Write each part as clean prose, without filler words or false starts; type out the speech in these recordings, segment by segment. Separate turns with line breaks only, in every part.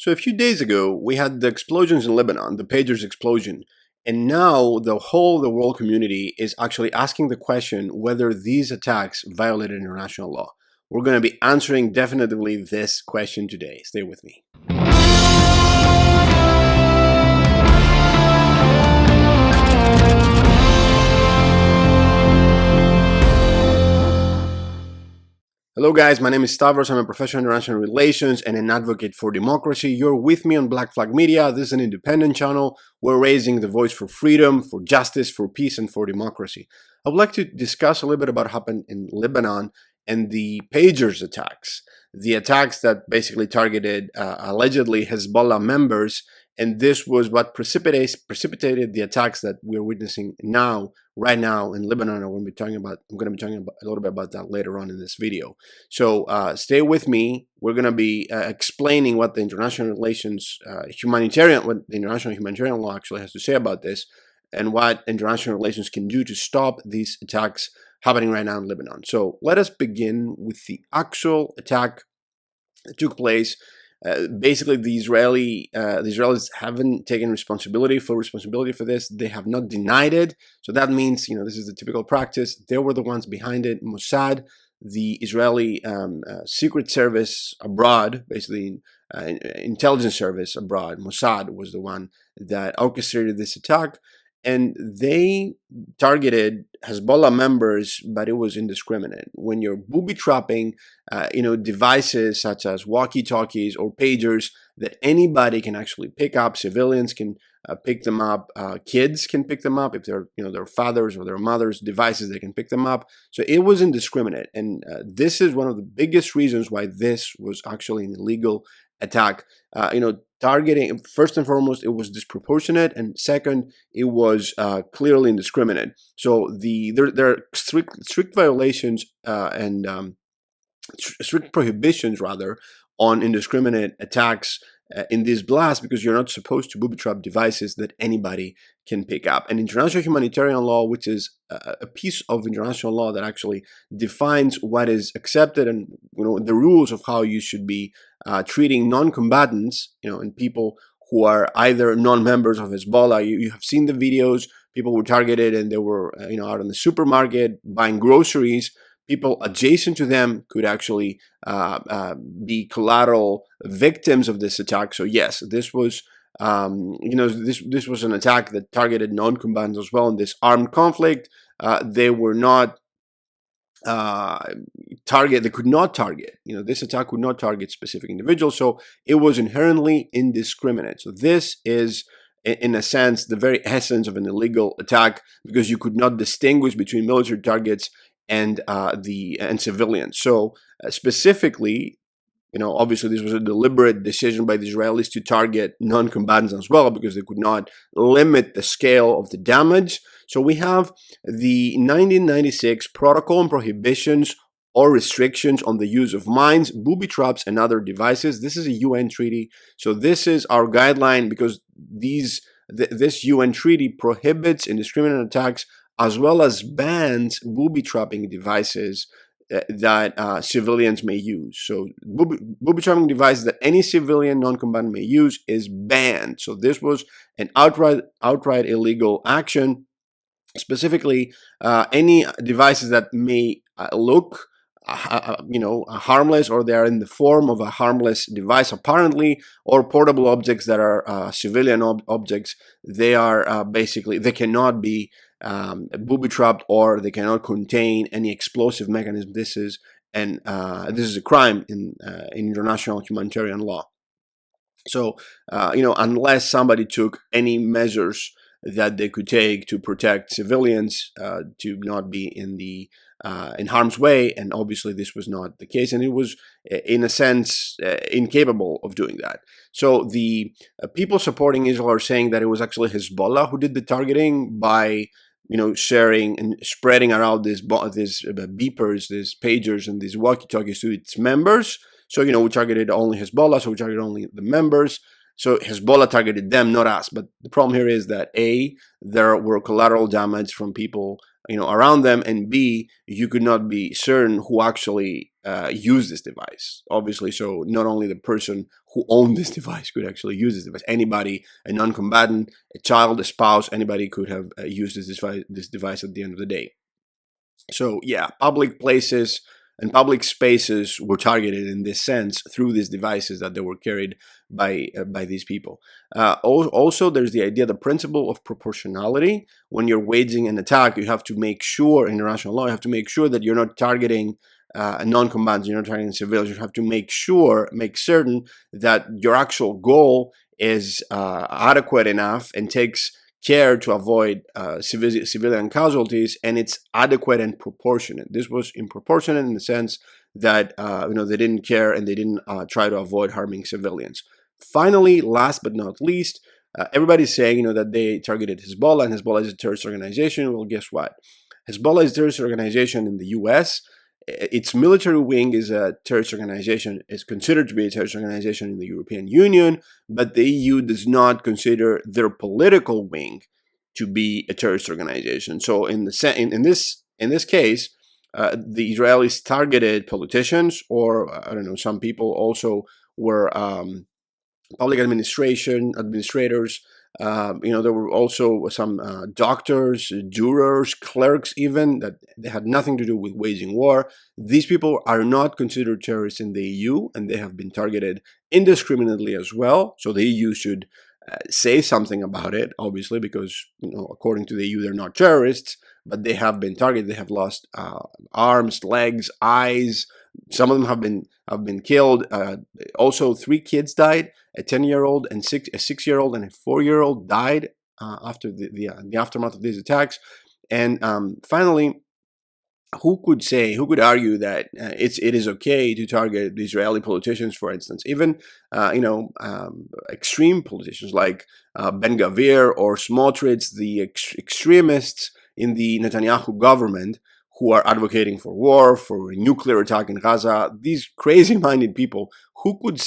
So a few days ago, we had the explosions in Lebanon, the pagers explosion, and now the world community is actually asking the question whether these attacks violated international law. We're going to be answering definitively this question today. Stay with me. Hello guys, my name is Stavros. I'm a professor in international relations and an advocate for democracy. You're with me on Black Flag Media. This is an independent channel. We're raising the voice for freedom, for justice, for peace, and for democracy. I would like to discuss a little bit about what happened in Lebanon and the pagers attacks. The attacks that basically targeted allegedly Hezbollah members, and this was what precipitated the attacks that we're witnessing right now in Lebanon. I'm going to be talking about a little bit about that later on in this video. So stay with me. We're going to be explaining what the international humanitarian law actually has to say about this, and what international relations can do to stop these attacks happening right now in Lebanon. So let us begin with the actual attack that took place. Basically, the Israelis haven't taken responsibility for this. They have not denied it. So that means, this is the typical practice. They were the ones behind it. Mossad, the Israeli secret service abroad, basically intelligence service abroad, Mossad was the one that orchestrated this attack. And they targeted Hezbollah members, but it was indiscriminate. When you're booby-trapping, devices such as walkie-talkies or pagers that anybody can actually pick up, civilians can pick them up, kids can pick them up if they're, their fathers or their mothers' devices, they can pick them up. So it was indiscriminate, and this is one of the biggest reasons why this was actually an illegal attack. Targeting, first and foremost, it was disproportionate, and second, it was clearly indiscriminate. So there are strict violations and strict prohibitions, rather, on indiscriminate attacks in this blast, because you're not supposed to booby trap devices that anybody can pick up. And international humanitarian law, which is a piece of international law that actually defines what is accepted and the rules of how you should be treating non-combatants, and people who are either non-members of Hezbollah. You have seen the videos. People were targeted, and they were out in the supermarket buying groceries. People adjacent to them could actually be collateral victims of this attack. So yes, this was this was an attack that targeted non-combatants as well in this armed conflict. They were not they could not target, this attack could not target specific individuals, so it was inherently indiscriminate. So this is, in a sense, the very essence of an illegal attack, because you could not distinguish between military targets and civilians. So specifically, obviously this was a deliberate decision by the Israelis to target non-combatants as well, because they could not limit the scale of the damage. So we have the 1996 Protocol on Prohibitions or Restrictions on the Use of Mines, Booby Traps, and Other Devices. This is a UN treaty. So this is our guideline, because this UN treaty prohibits indiscriminate attacks as well as bans booby-trapping devices that civilians may use. So booby-trapping devices that any civilian non-combatant may use is banned. So this was an outright illegal action. Specifically, any devices that may look harmless, or they are in the form of a harmless device apparently, or portable objects that are civilian objects, they are basically, they cannot be booby-trapped, or they cannot contain any explosive mechanism. This is a crime in international humanitarian law. So unless somebody took any measures that they could take to protect civilians to not be in harm's way, and obviously this was not the case, and it was, in a sense, incapable of doing that. So the people supporting Israel are saying that it was actually Hezbollah who did the targeting by sharing and spreading around these beepers, these pagers, and these walkie-talkies to its members. So we targeted only Hezbollah, so we targeted only the members. So Hezbollah targeted them, not us. But the problem here is that there were collateral damage from people around them, and B, you could not be certain who actually used this device, obviously. So not only the person who owned this device could actually use this device. Anybody, a non-combatant, a child, a spouse, anybody could have used this device at the end of the day. So yeah, public places and public spaces were targeted in this sense through these devices that they were carried by these people. Also, there's the idea, the principle of proportionality. When you're waging an attack, you have to make sure, in international law, you have to make sure that you're not targeting non-combatants, you're not targeting civilians. You have to make certain that your actual goal is adequate enough and takes care to avoid civilian casualties, and it's adequate and proportionate. This was improportionate in the sense that they didn't care and they didn't try to avoid harming civilians. Finally, last but not least, everybody's saying that they targeted Hezbollah, and Hezbollah is a terrorist organization. Well, guess what? Hezbollah is a terrorist organization in the U.S. Its military wing is a terrorist organization, is considered to be a terrorist organization in the European Union, but the EU does not consider their political wing to be a terrorist organization. So in this case, the Israelis targeted politicians, or I don't know, some people also were public administrators. There were also some doctors, jurors, clerks, even, that they had nothing to do with waging war. These people are not considered terrorists in the EU, and they have been targeted indiscriminately as well. So the EU should say something about it, obviously, because according to the EU, they're not terrorists, but they have been targeted. They have lost arms, legs, eyes. Some of them have been killed. Also, 3 kids died. A 10-year-old and a 6-year-old and a 4-year-old died after the aftermath of these attacks. And finally, who could argue that it is okay to target the Israeli politicians, for instance, even extreme politicians like Ben Gavir or Smotrich, the extremists in the Netanyahu government, who are advocating for war, for a nuclear attack in Gaza. These crazy-minded people, who could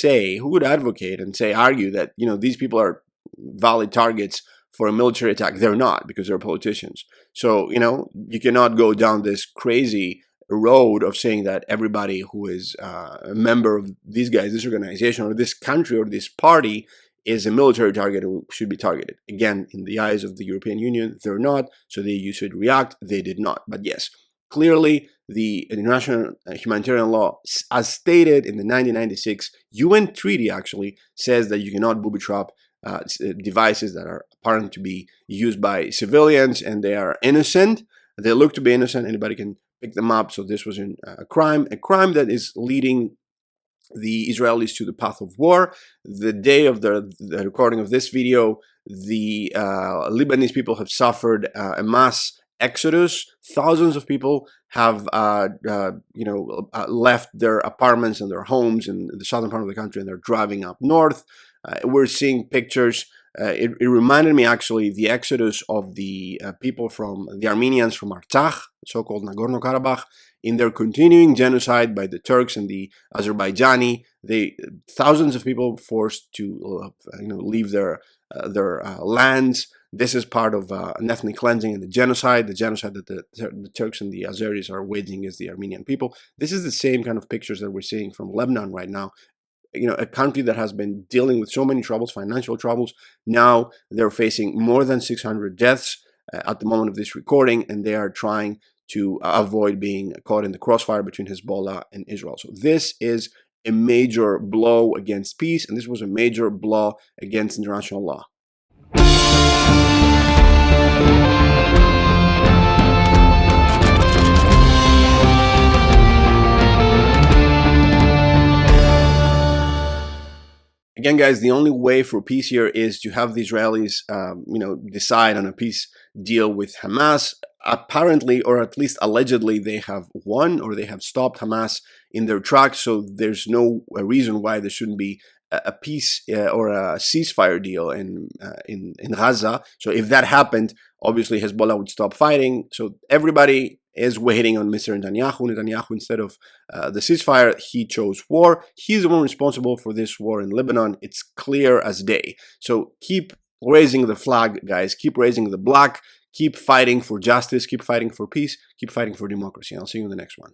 advocate and argue that these people are valid targets for a military attack? They're not, because they're politicians. So you cannot go down this crazy road of saying that everybody who is a member of these guys, this organization, or this country, or this party is a military target and should be targeted. Again, in the eyes of the European Union, they're not, so the EU should react. They did not. But yes, clearly, the international humanitarian law, as stated in the 1996 UN treaty, actually says that you cannot booby trap devices that are apparent to be used by civilians, and they are innocent. They look to be innocent. Anybody can pick them up. So this was a crime that is leading the Israelis to the path of war. The day of the recording of this video, the Lebanese people have suffered a mass exodus. Thousands of people have left their apartments and their homes in the southern part of the country, and they're driving up north. We're seeing pictures. It reminded me, actually, the exodus of the people from the Armenians from Artsakh, so-called Nagorno-Karabakh, in their continuing genocide by the Turks and the Azerbaijani. Thousands of people forced to leave their lands. This is part of an ethnic cleansing and the genocide that the Turks and the Azeris are waging against the Armenian people. This is the same kind of pictures that we're seeing from Lebanon right now. A country that has been dealing with so many troubles, financial troubles. Now they're facing more than 600 deaths at the moment of this recording, and they are trying to avoid being caught in the crossfire between Hezbollah and Israel. So this is a major blow against peace, and this was a major blow against international law. Again, guys, the only way for peace here is to have the Israelis, decide on a peace deal with Hamas. Apparently, or at least allegedly, they have won, or they have stopped Hamas in their tracks. So there's no reason why there shouldn't be a peace or a ceasefire deal in Gaza. So if that happened, obviously Hezbollah would stop fighting. So everybody is waiting on Mr. Netanyahu. Netanyahu, instead of the ceasefire, he chose war. He's the one responsible for this war in Lebanon. It's clear as day. So keep raising the flag, guys. Keep raising the black. keep fighting for justice, keep fighting for peace, keep fighting for democracy. I'll see you in the next one.